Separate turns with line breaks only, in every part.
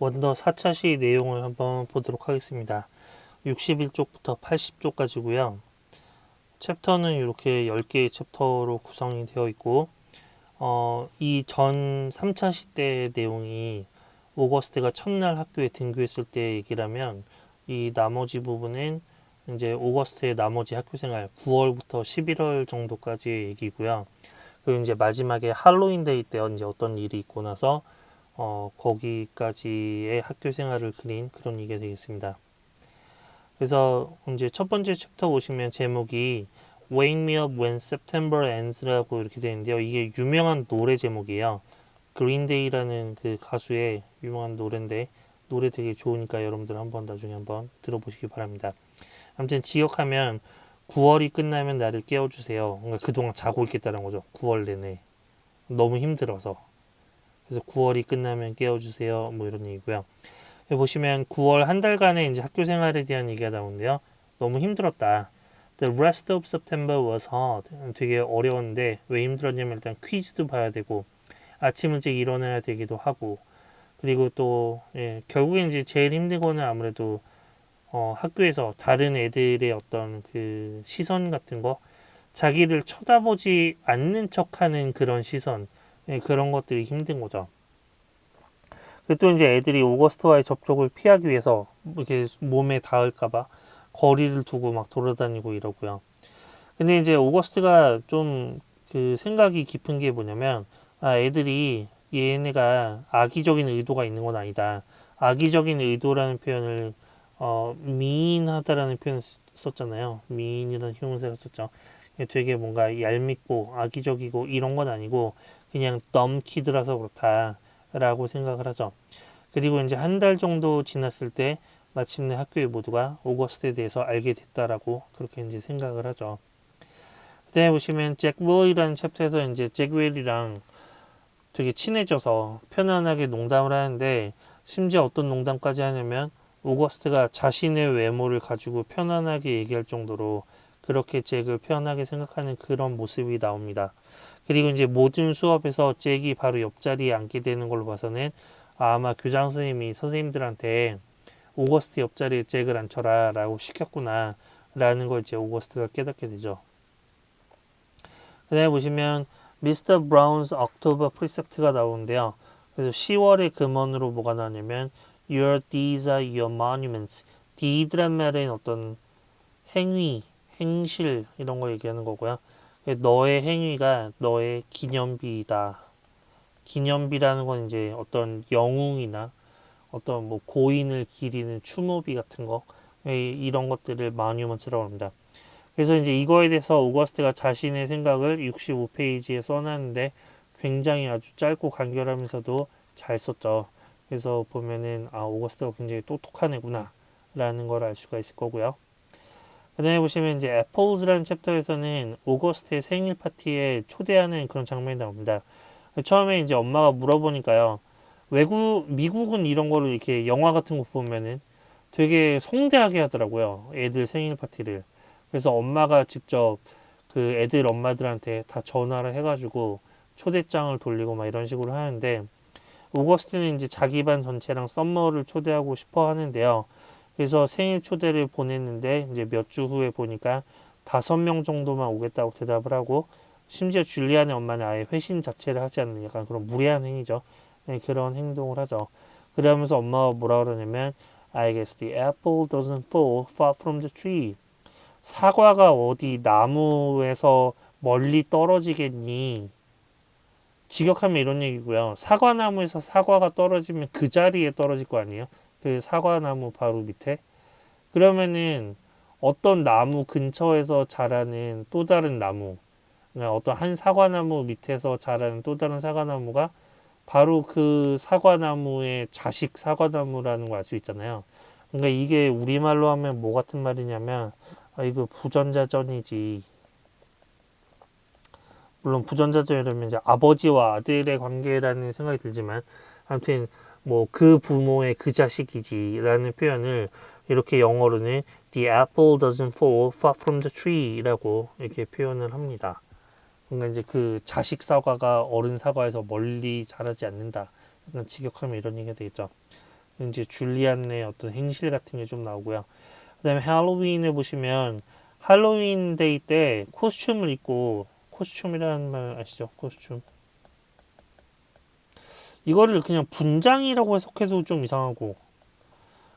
원더 4차 시 내용을 한번 보도록 하겠습니다. 61쪽부터 80쪽까지고요. 챕터는 이렇게 10개의 챕터로 구성이 되어 있고 이 전 3차 시 때 내용이 오거스트가 첫날 학교에 등교했을 때 얘기라면 이 나머지 부분은 이제 오거스트의 나머지 학교 생활 9월부터 11월 정도까지의 얘기고요. 그리고 이제 마지막에 할로윈데이 때 이제 어떤 일이 있고 나서 거기까지의 학교 생활을 그린 그런 얘기가 되겠습니다. 그래서 이제 첫 번째 챕터 보시면 제목이 Wake Me Up When September Ends라고 이렇게 되어 있는데요. 이게 유명한 노래 제목이에요. 그린데이라는 그 가수의 유명한 노래인데 노래 되게 좋으니까 여러분들 한번 나중에 한번 들어보시기 바랍니다. 아무튼 지역하면 9월이 끝나면 나를 깨워주세요. 그러니까 그동안 자고 있겠다는 거죠. 9월 내내 너무 힘들어서. 그래서 9월이 끝나면 깨워주세요. 뭐 이런 얘기고요. 여기 보시면 9월 한 달간의 이제 학교 생활에 대한 얘기가 나오는데요. 너무 힘들었다. The rest of September was hard. 되게 어려웠는데 왜 힘들었냐면 일단 퀴즈도 봐야 되고 아침 일찍 일어나야 되기도 하고 그리고 또 결국엔 이제 제일 힘든 거는 아무래도 학교에서 다른 애들의 어떤 그 시선 같은 거 자기를 쳐다보지 않는 척하는 그런 시선 그런 것들이 힘든 거죠. 그리고 또 이제 애들이 오거스트와의 접촉을 피하기 위해서 이렇게 몸에 닿을까봐 거리를 두고 막 돌아다니고 이러고요. 근데 이제 오거스트가 좀 그 생각이 깊은 게 뭐냐면 애들이 얘네가 악의적인 의도가 있는 건 아니다. 악의적인 의도라는 표현을 미인하다라는 표현을 썼잖아요. 미인이라는 형용사를 썼죠. 되게 뭔가 얄밉고 악의적이고 이런 건 아니고 그냥 덤키드라서 그렇다라고 생각을 하죠. 그리고 이제 한 달 정도 지났을 때 마침내 학교의 모두가 오거스트에 대해서 알게 됐다라고 그렇게 이제 생각을 하죠. 그때 보시면 잭 윌이라는 챕터에서 이제 잭 윌이랑 되게 친해져서 편안하게 농담을 하는데 심지어 어떤 농담까지 하냐면 오거스트가 자신의 외모를 가지고 편안하게 얘기할 정도로 그렇게 잭을 편하게 생각하는 그런 모습이 나옵니다. 그리고 이제 모든 수업에서 잭이 바로 옆자리에 앉게 되는 걸로 봐서는 아마 교장 선생님이 선생님들한테 오거스트 옆자리에 잭을 앉혀라 라고 시켰구나 라는 걸 이제 오거스트가 깨닫게 되죠. 그 다음에 보시면 미스터 브라운's October Precept가 나오는데요. 그래서 10월의 금원으로 뭐가 나오냐면 Your deeds are your monuments. deed란 말은 어떤 행위, 행실 이런 거 얘기하는 거고요. 너의 행위가 너의 기념비이다. 기념비라는 건 이제 어떤 영웅이나 어떤 뭐 고인을 기리는 추모비 같은 거 이런 것들을 마뉴먼트라고 합니다. 그래서 이제 이거에 대해서 오거스트가 자신의 생각을 65페이지에 써놨는데 굉장히 아주 짧고 간결하면서도 잘 썼죠. 그래서 보면은 오거스트가 굉장히 똑똑한 애구나 라는 걸 알 수가 있을 거고요. 그 다음에 보시면 이제 애플즈라는 챕터에서는 오거스트의 생일 파티에 초대하는 그런 장면이 나옵니다. 처음에 이제 엄마가 물어보니까요. 미국은 이런 거를 이렇게 영화 같은 거 보면은 되게 성대하게 하더라고요. 애들 생일 파티를. 그래서 엄마가 직접 그 애들 엄마들한테 다 전화를 해가지고 초대장을 돌리고 막 이런 식으로 하는데 오거스트는 이제 자기 반 전체랑 썸머를 초대하고 싶어 하는데요. 그래서 생일 초대를 보냈는데 이제 몇 주 후에 보니까 5명 정도만 오겠다고 대답을 하고 심지어 줄리안의 엄마는 아예 회신 자체를 하지 않는 약간 그런 무례한 행위죠. 네, 그런 행동을 하죠. 그러면서 엄마가 뭐라 그러냐면 I guess the apple doesn't fall far from the tree. 사과가 어디 나무에서 멀리 떨어지겠니? 직역하면 이런 얘기고요. 사과나무에서 사과가 떨어지면 그 자리에 떨어질 거 아니에요? 그 사과나무 바로 밑에. 그러면은 어떤 나무 근처에서 자라는 또 다른 나무, 그러니까 어떤 한 사과나무 밑에서 자라는 또 다른 사과나무가 바로 그 사과나무의 자식 사과나무라는 걸 알 수 있잖아요. 그러니까 이게 우리말로 하면 뭐 같은 말이냐면 이거 부전자전이지. 물론 부전자전이라면 이제 아버지와 아들의 관계라는 생각이 들지만 아무튼 뭐 그 부모의 그 자식이지라는 표현을 이렇게 영어로는 The apple doesn't fall far from the tree라고 이렇게 표현을 합니다. 그러니까 이제 그 자식 사과가 어른 사과에서 멀리 자라지 않는다. 약간 직역하면 이런 얘기가 되겠죠. 이제 줄리안의 어떤 행실 같은 게 좀 나오고요. 그다음에 할로윈에 보시면 할로윈 데이 때 코스튬을 입고 코스튬이라는 말 아시죠? 코스튬. 이거를 그냥 분장이라고 해석해도 좀 이상하고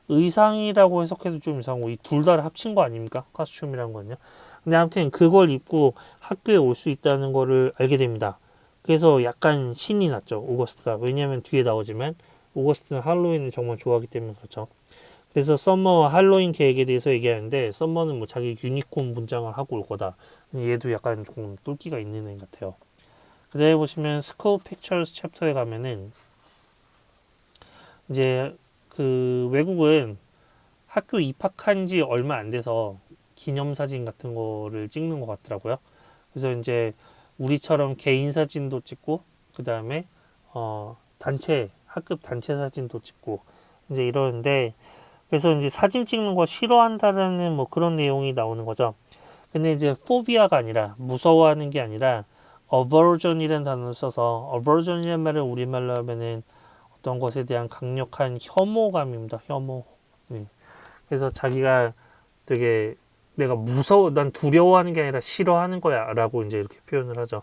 의상이라고 해석해도 좀 이상하고 이 둘 다를 합친 거 아닙니까? 코스튬이란 거는요. 근데 아무튼 그걸 입고 학교에 올 수 있다는 거를 알게 됩니다. 그래서 약간 신이 났죠. 오거스트가. 왜냐면 뒤에 나오지만 오거스트는 할로윈을 정말 좋아하기 때문에 그렇죠. 그래서 썸머와 할로윈 계획에 대해서 얘기하는데 썸머는 뭐 자기 유니콘 분장을 하고 올 거다. 얘도 약간 조금 똘끼가 있는 애 같아요. 그 다음에 보시면 스쿨 픽처스 챕터에 가면은 이제 그 외국은 학교 입학한 지 얼마 안 돼서 기념사진 같은 거를 찍는 것 같더라고요. 그래서 이제 우리처럼 개인 사진도 찍고 그 다음에 단체 학급 단체 사진도 찍고 이제 이러는데 그래서 이제 사진 찍는 거 싫어한다라는 뭐 그런 내용이 나오는 거죠. 근데 이제 포비아가 아니라 무서워하는 게 아니라 aversion이라는 단어를 써서 aversion이라는 말을 우리말로 하면은 어떤 것에 대한 강력한 혐오감입니다. 혐오. 네. 그래서 자기가 되게 내가 무서워, 난 두려워하는 게 아니라 싫어하는 거야 라고 이제 이렇게 표현을 하죠.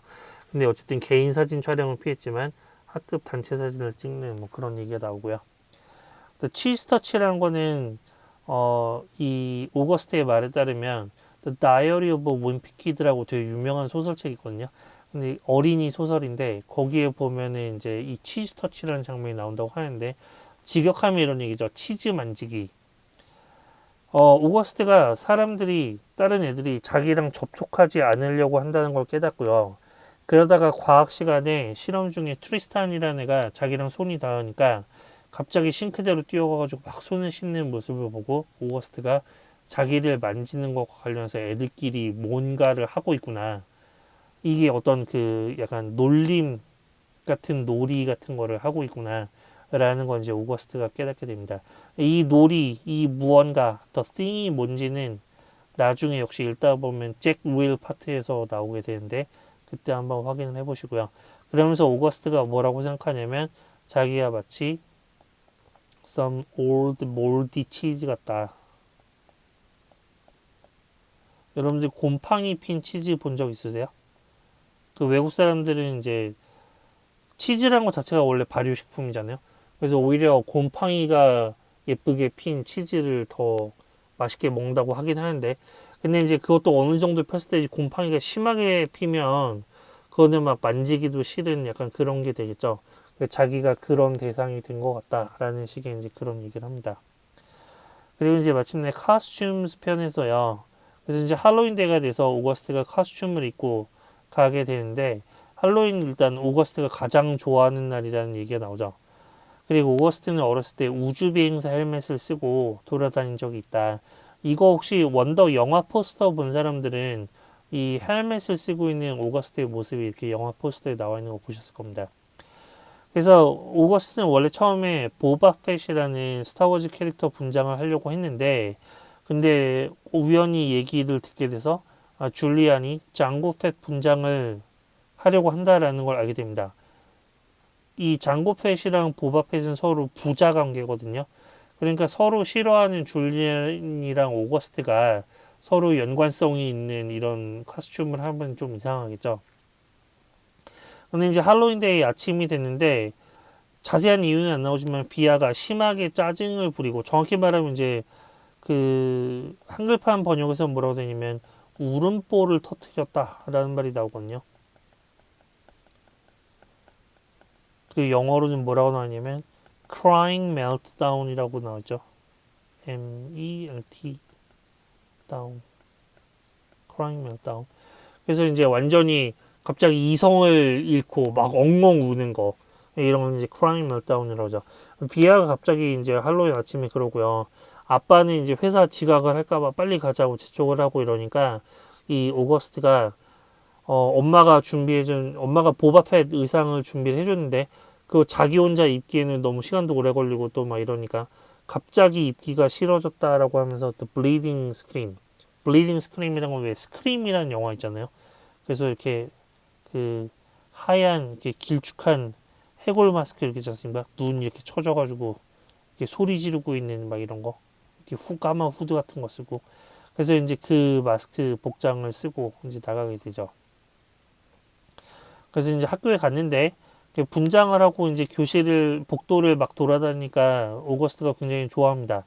근데 어쨌든 개인 사진 촬영을 피했지만 학급 단체 사진을 찍는 뭐 그런 얘기가 나오고요. 치즈터치라는 거는 이 오거스트의 말에 따르면 The Diary of a Wimpy Kid라고 되게 유명한 소설책이 있거든요. 근데 어린이 소설인데 거기에 보면은 이제 이 치즈터치라는 장면이 나온다고 하는데 직역하면 이런 얘기죠. 치즈 만지기. 오거스트가 사람들이 다른 애들이 자기랑 접촉하지 않으려고 한다는 걸 깨닫고요. 그러다가 과학 시간에 실험 중에 트리스탄이라는 애가 자기랑 손이 닿으니까 갑자기 싱크대로 뛰어가가지고 막 손을 씻는 모습을 보고 오거스트가 자기를 만지는 것과 관련해서 애들끼리 뭔가를 하고 있구나. 이게 어떤 그 약간 놀림 같은 놀이 같은 거를 하고 있구나. 라는 건 이제 오거스트가 깨닫게 됩니다. 이 놀이, 이 무언가, 더 thing이 뭔지는 나중에 역시 읽다 보면 잭 윌 파트에서 나오게 되는데 그때 한번 확인을 해보시고요. 그러면서 오거스트가 뭐라고 생각하냐면 자기가 마치 some old moldy cheese 같다. 여러분들 곰팡이 핀 치즈 본 적 있으세요? 그 외국 사람들은 이제 치즈라는 것 자체가 원래 발효식품이잖아요. 그래서 오히려 곰팡이가 예쁘게 핀 치즈를 더 맛있게 먹는다고 하긴 하는데 근데 이제 그것도 어느 정도 폈을 때 곰팡이가 심하게 피면 그거는 막 만지기도 싫은 약간 그런 게 되겠죠. 자기가 그런 대상이 된 것 같다라는 식의 이제 그런 얘기를 합니다. 그리고 이제 마침내 카스튬스 편에서요. 그래서 이제 할로윈 데이가 돼서 오거스트가 카스튬을 입고 가게 되는데 할로윈 일단 오거스트가 가장 좋아하는 날이라는 얘기가 나오죠. 그리고 오거스트는 어렸을 때 우주비행사 헬멧을 쓰고 돌아다닌 적이 있다. 이거 혹시 원더 영화 포스터 본 사람들은 이 헬멧을 쓰고 있는 오거스트의 모습이 이렇게 영화 포스터에 나와 있는 거 보셨을 겁니다. 그래서 오거스트는 원래 처음에 보바펫이라는 스타워즈 캐릭터 분장을 하려고 했는데 근데 우연히 얘기를 듣게 돼서 줄리안이 장고펫 분장을 하려고 한다라는 걸 알게 됩니다. 이 장고펫이랑 보바펫은 서로 부자 관계거든요. 그러니까 서로 싫어하는 줄리안이랑 오거스트가 서로 연관성이 있는 이런 코스튬을 하면 좀 이상하겠죠. 근데 이제 할로윈데이 아침이 됐는데 자세한 이유는 안 나오지만 비아가 심하게 짜증을 부리고 정확히 말하면 이제 그 한글판 번역에서 뭐라고 되냐면 울음보를 터뜨렸다라는 말이 나오거든요. 그 영어로는 뭐라고 나오냐면 crying meltdown이라고 나오죠. M-E-L-T down crying meltdown. 그래서 이제 완전히 갑자기 이성을 잃고 막 엉엉 우는 거 이런 건 이제 crying meltdown이라고 하죠. 비아가 갑자기 이제 할로윈 아침에 그러고요. 아빠는 이제 회사 지각을 할까봐 빨리 가자고 재촉을 하고 이러니까 이 오거스트가 엄마가 보바펫 의상을 준비를 해줬는데 그 자기 혼자 입기에는 너무 시간도 오래 걸리고 또 막 이러니까 갑자기 입기가 싫어졌다라고 하면서 The Bleeding Scream, Bleeding Scream이란 건 왜 스크림이라는 영화 있잖아요. 그래서 이렇게 그 하얀 이렇게 길쭉한 해골 마스크 이렇게 잤습니다. 눈 이렇게 쳐져가지고 이렇게 소리 지르고 있는 막 이런 거, 이렇게 까만 후드 같은 거 쓰고, 그래서 이제 그 마스크 복장을 쓰고 이제 나가게 되죠. 그래서 이제 학교에 갔는데 분장을 하고 이제 교실을 복도를 막 돌아다니니까 오거스트가 굉장히 좋아합니다.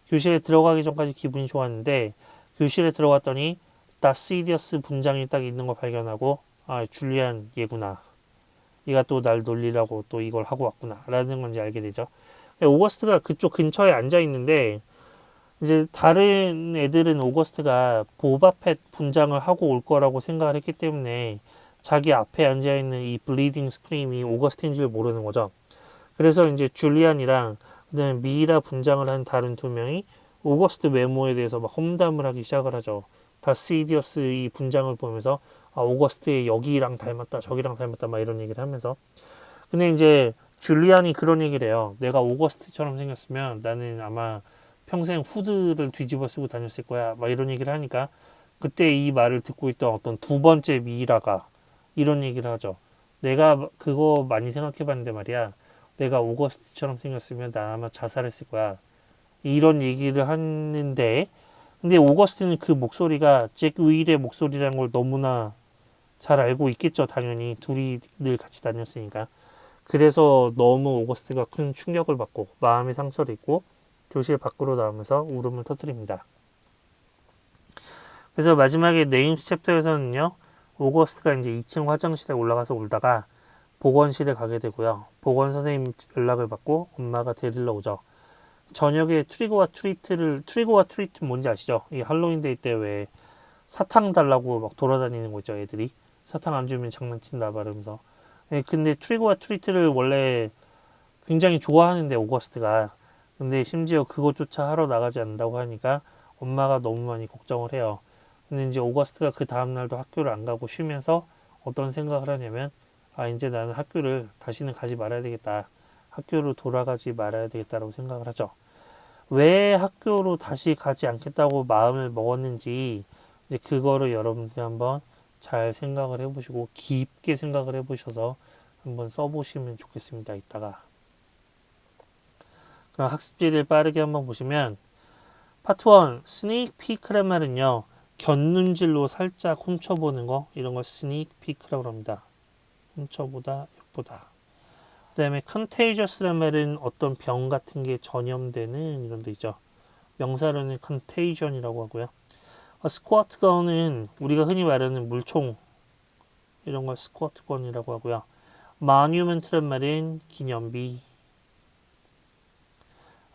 교실에 들어가기 전까지 기분이 좋았는데 교실에 들어갔더니 다시디어스 분장이 딱 있는 걸 발견하고 아 줄리안 얘구나. 얘가 또 날 놀리라고 또 이걸 하고 왔구나 라는 건지 알게 되죠. 오거스트가 그쪽 근처에 앉아 있는데 이제 다른 애들은 오거스트가 보바펫 분장을 하고 올 거라고 생각을 했기 때문에 자기 앞에 앉아 있는 이 블리딩 스크림이 오거스트인 줄 모르는 거죠. 그래서 이제 줄리안이랑 그다음에 미이라 분장을 한 다른 두 명이 오거스트 외모에 대해서 막 험담을 하기 시작을 하죠. 다시디어스 이 분장을 보면서 아 오거스트의 여기랑 닮았다 저기랑 닮았다 막 이런 얘기를 하면서 근데 이제 줄리안이 그런 얘기를 해요. 내가 오거스트처럼 생겼으면 나는 아마 평생 후드를 뒤집어 쓰고 다녔을 거야. 막 이런 얘기를 하니까 그때 이 말을 듣고 있던 어떤 두 번째 미이라가 이런 얘기를 하죠. 내가 그거 많이 생각해 봤는데 말이야. 내가 오거스트처럼 생겼으면 나 아마 자살했을 거야. 이런 얘기를 하는데 근데 오거스트는 그 목소리가 잭 윌의 목소리라는 걸 너무나 잘 알고 있겠죠. 당연히 둘이 늘 같이 다녔으니까. 그래서 너무 오거스트가 큰 충격을 받고 마음의 상처를 입고 교실 밖으로 나오면서 울음을 터뜨립니다. 그래서 마지막에 네임스 챕터에서는요. 오거스트가 이제 2층 화장실에 올라가서 울다가 보건실에 가게 되고요. 보건 선생님 연락을 받고 엄마가 데리러 오죠. 저녁에 트리고와 트리트 뭔지 아시죠? 이 할로윈데이 때 왜 사탕 달라고 막 돌아다니는 거 있죠, 애들이. 사탕 안 주면 장난친다 말하면서. 예, 근데 트리고와 트리트를 원래 굉장히 좋아하는데 오거스트가 근데 심지어 그것조차 하러 나가지 않는다고 하니까 엄마가 너무 많이 걱정을 해요. 근데 이제 오거스트가 그 다음날도 학교를 안 가고 쉬면서 어떤 생각을 하냐면 아 이제 나는 학교를 다시는 가지 말아야 되겠다. 학교로 돌아가지 말아야 되겠다라고 생각을 하죠. 왜 학교로 다시 가지 않겠다고 마음을 먹었는지 이제 그거를 여러분들이 한번 잘 생각을 해보시고 깊게 생각을 해보셔서 한번 써보시면 좋겠습니다. 이따가 그럼 학습지를 빠르게 한번 보시면 파트 1 스네이크 피크란 말은요 곁눈질로 살짝 훔쳐보는 거 이런 걸 스네이크 피크라고 합니다. 훔쳐보다 엿보다. 그 다음에 contagious란 말은 어떤 병 같은 게 전염되는 이런 데 있죠. 명사로는 contagion이라고 하고요. squirt gun은 우리가 흔히 말하는 물총 이런 걸 squirt gun이라고 하고요. monument란 말은 기념비.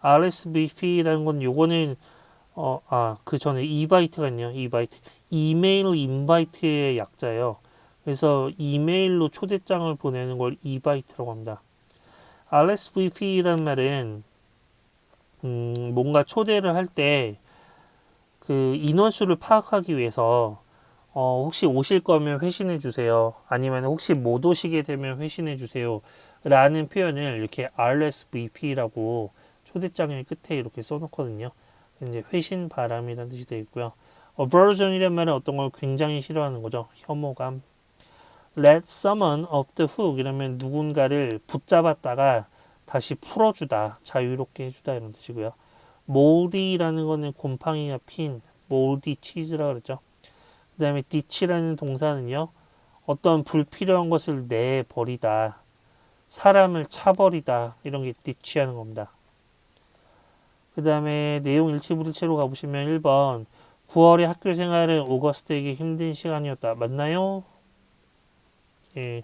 RSVP라는 건 요거는 그 전에 이바이트가 있네요. 이바이트. 이메일 인바이트의 약자예요. 그래서 이메일로 초대장을 보내는 걸 이바이트라고 합니다. RSVP라는 말은 뭔가 초대를 할 때 그 인원수를 파악하기 위해서 혹시 오실 거면 회신해 주세요. 아니면 혹시 못 오시게 되면 회신해 주세요. 라는 표현을 이렇게 RSVP라고 초대장의 끝에 이렇게 써놓거든요. 이제 회신 바람이라는 뜻이 되어 있고요. aversion이란 말은 어떤 걸 굉장히 싫어하는 거죠. 혐오감. let someone off the hook 이러면 누군가를 붙잡았다가 다시 풀어주다, 자유롭게 해주다 이런 뜻이고요. moldy라는 거는 곰팡이가 핀 moldy cheese라고 그랬죠. 그 다음에 ditch라는 동사는요. 어떤 불필요한 것을 내버리다, 사람을 차버리다 이런 게 ditch하는 겁니다. 그 다음에 내용 일치불일치로 가보시면 1번 9월의 학교 생활은 오거스트에게 힘든 시간이었다. 맞나요? 예,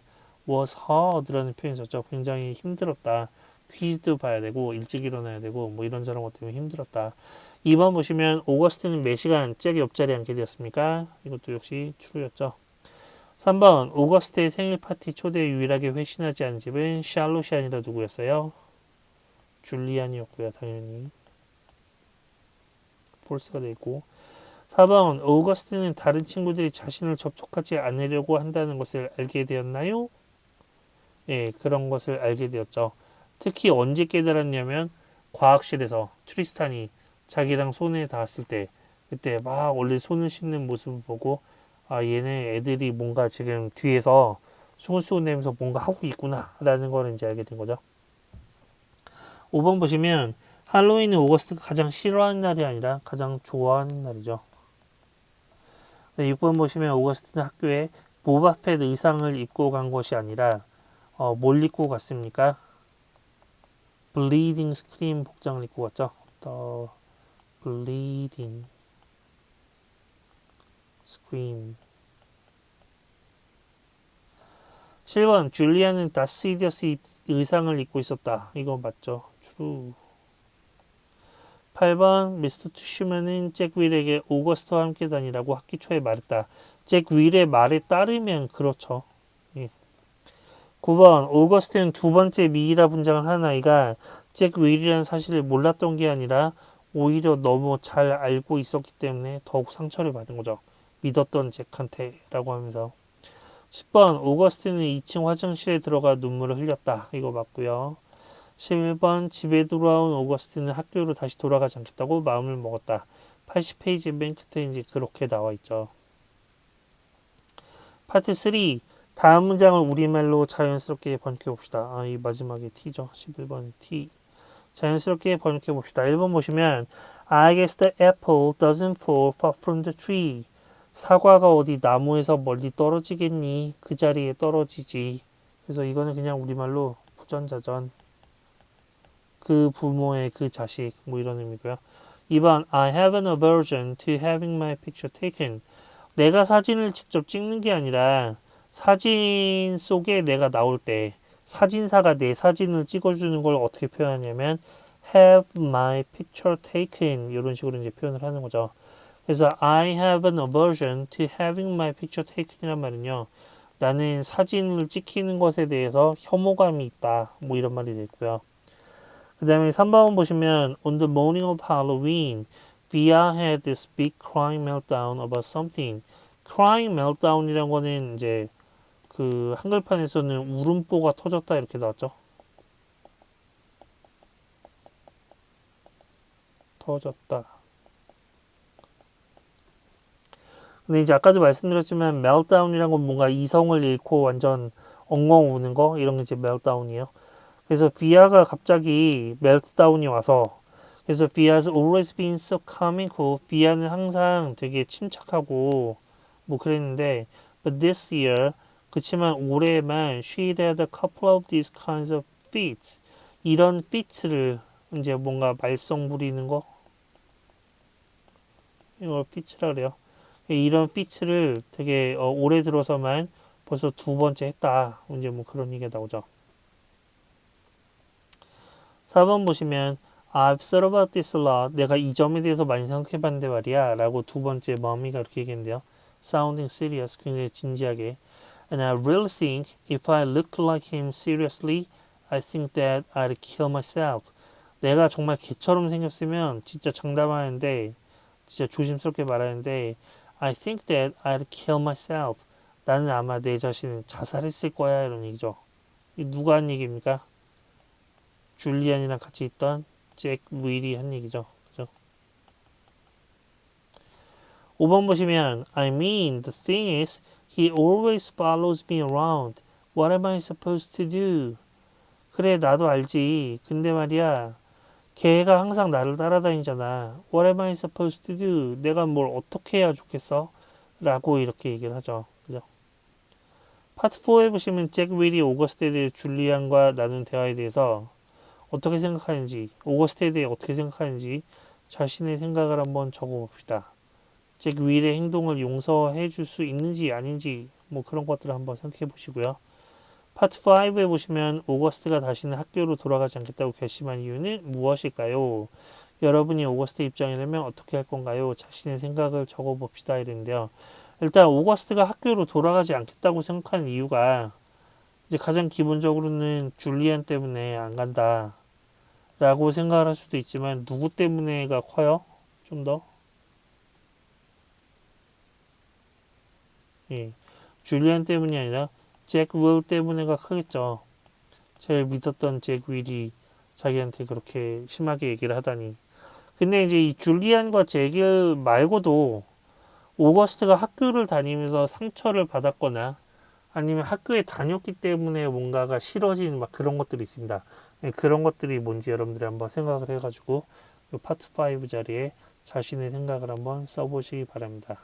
was hard라는 표현이 있었죠. 굉장히 힘들었다. 퀴즈도 봐야 되고 일찍 일어나야 되고 뭐 이런저런 것 때문에 힘들었다. 2번 보시면 오거스트는 몇 시간 잭 옆자리에 앉게 되었습니까? 이것도 역시 true였죠. 3번 오거스트의 생일 파티 초대에 유일하게 회신하지 않은 집은 샬롯이 아니라 누구였어요? 줄리안이었고요. 당연히 폴스가 되어 있고 4번 오거스트는 다른 친구들이 자신을 접촉하지 않으려고 한다는 것을 알게 되었나요? 예, 그런 것을 알게 되었죠. 특히 언제 깨달았냐면 과학실에서 트리스탄이 자기랑 손에 닿았을 때 그때 막 원래 손을 씻는 모습을 보고 아 얘네 애들이 뭔가 지금 뒤에서 숭글숭글 내면서 뭔가 하고 있구나 라는 걸 이제 알게 된 거죠. 5번 보시면 할로윈은 오거스트가 가장 싫어하는 날이 아니라 가장 좋아하는 날이죠. 네, 6번 보시면 오거스트는 학교에 보바펫 의상을 입고 간 것이 아니라 뭘 입고 갔습니까? 블리딩 스크림 복장을 입고 갔죠. The bleeding scream. 7번 줄리아는 다시디어스 의상을 입고 있었다. 이거 맞죠? True. 8번 미스터 투슈먼은 잭 윌에게 오거스트와 함께 다니라고 학기 초에 말했다. 잭 윌의 말에 따르면 그렇죠. 예. 9번 오거스트는 두 번째 미이라 분장을 한 아이가 잭 윌이라는 사실을 몰랐던 게 아니라 오히려 너무 잘 알고 있었기 때문에 더욱 상처를 받은 거죠. 믿었던 잭한테 라고 하면서. 10번 오거스트는 2층 화장실에 들어가 눈물을 흘렸다. 이거 맞고요. 11번 집에 돌아온 오거스트는 학교로 다시 돌아가지 않겠다고 마음을 먹었다. 80페이지 맨 끝에 이제 그렇게 나와 있죠. 파트 3 다음 문장을 우리말로 자연스럽게 번역해 봅시다. 이 마지막에 T죠. 11번 T. 자연스럽게 번역해 봅시다. 1번 보시면 I guess the apple doesn't fall far from the tree. 사과가 어디 나무에서 멀리 떨어지겠니? 그 자리에 떨어지지. 그래서 이거는 그냥 우리말로 부전자전. 그 부모의 그 자식 뭐 이런 의미고요. 2번 I have an aversion to having my picture taken. 내가 사진을 직접 찍는 게 아니라 사진 속에 내가 나올 때 사진사가 내 사진을 찍어주는 걸 어떻게 표현하냐면 have my picture taken 이런 식으로 이제 표현을 하는 거죠. 그래서 I have an aversion to having my picture taken 이란 말은요. 나는 사진을 찍히는 것에 대해서 혐오감이 있다. 뭐 이런 말이 되고요. 그 다음에 3번 보시면 On the morning of Halloween, Via had this big crying meltdown about something. crying meltdown이란 거는 이제 그 한글판에서는 울음보가 터졌다 이렇게 나왔죠. 터졌다. 근데 이제 아까도 말씀드렸지만 meltdown이란 건 뭔가 이성을 잃고 완전 엉엉 우는 거 이런 게 이제 meltdown이에요. 그래서 비아가 갑자기 meltdown이 와서 그래서 비아's always been so calm and cool. 비아는 항상 되게 침착하고 뭐 그랬는데 but this year 그치만 올해만 she had a couple of these kinds of fits. 이런 fits를 이제 뭔가 말썽 부리는 거 이걸 fits라 그래요. 이런 fits를 되게 올해 들어서만 벌써 두 번째 했다. 이제 뭐 그런 얘기가 나오죠. 4번 보시면 I've thought about this a lot. 내가 이 점에 대해서 많이 생각해봤는데 말이야 라고 두 번째 머미가 이렇게 얘기했는데요. Sounding serious. 굉장히 진지하게. And I really think if I looked like him seriously, I think that I'd kill myself. 내가 정말 개처럼 생겼으면 진짜 장담하는데 진짜 조심스럽게 말하는데 I think that I'd kill myself. 나는 아마 내 자신은 자살했을 거야 이런 얘기죠. 이 누가 한 얘기입니까? 줄리안이랑 같이 있던 잭 윌이 한 얘기죠. 그죠? 5번 보시면 I mean the thing is he always follows me around. What am I supposed to do? 그래 나도 알지. 근데 말이야 걔가 항상 나를 따라다니잖아. What am I supposed to do? 내가 뭘 어떻게 해야 좋겠어? 라고 이렇게 얘기를 하죠. 그죠? 파트 4에 보시면 잭 윌이 오거스트에 대해 줄리안과 나눈 대화에 대해서 어떻게 생각하는지, 오거스트에 대해 어떻게 생각하는지 자신의 생각을 한번 적어봅시다. 잭 윌의 행동을 용서해 줄 수 있는지 아닌지 뭐 그런 것들을 한번 생각해 보시고요. 파트 5에 보시면 오거스트가 다시는 학교로 돌아가지 않겠다고 결심한 이유는 무엇일까요? 여러분이 오거스트 입장이라면 어떻게 할 건가요? 자신의 생각을 적어봅시다 이랬는데요. 일단 오거스트가 학교로 돌아가지 않겠다고 생각하는 이유가 이제 가장 기본적으로는 줄리안 때문에 안 간다 라고 생각을 할 수도 있지만 누구 때문에가 커요? 좀 더? 예. 줄리안 때문이 아니라 잭 윌 때문에가 크겠죠. 제일 믿었던 잭 윌이 자기한테 그렇게 심하게 얘기를 하다니. 근데 이제 이 줄리안과 잭 말고도 오거스트가 학교를 다니면서 상처를 받았거나 아니면 학교에 다녔기 때문에 뭔가가 싫어지는 막 그런 것들이 있습니다. 그런 것들이 뭔지 여러분들이 한번 생각을 해가지고 이 파트 5 자리에 자신의 생각을 한번 써보시기 바랍니다.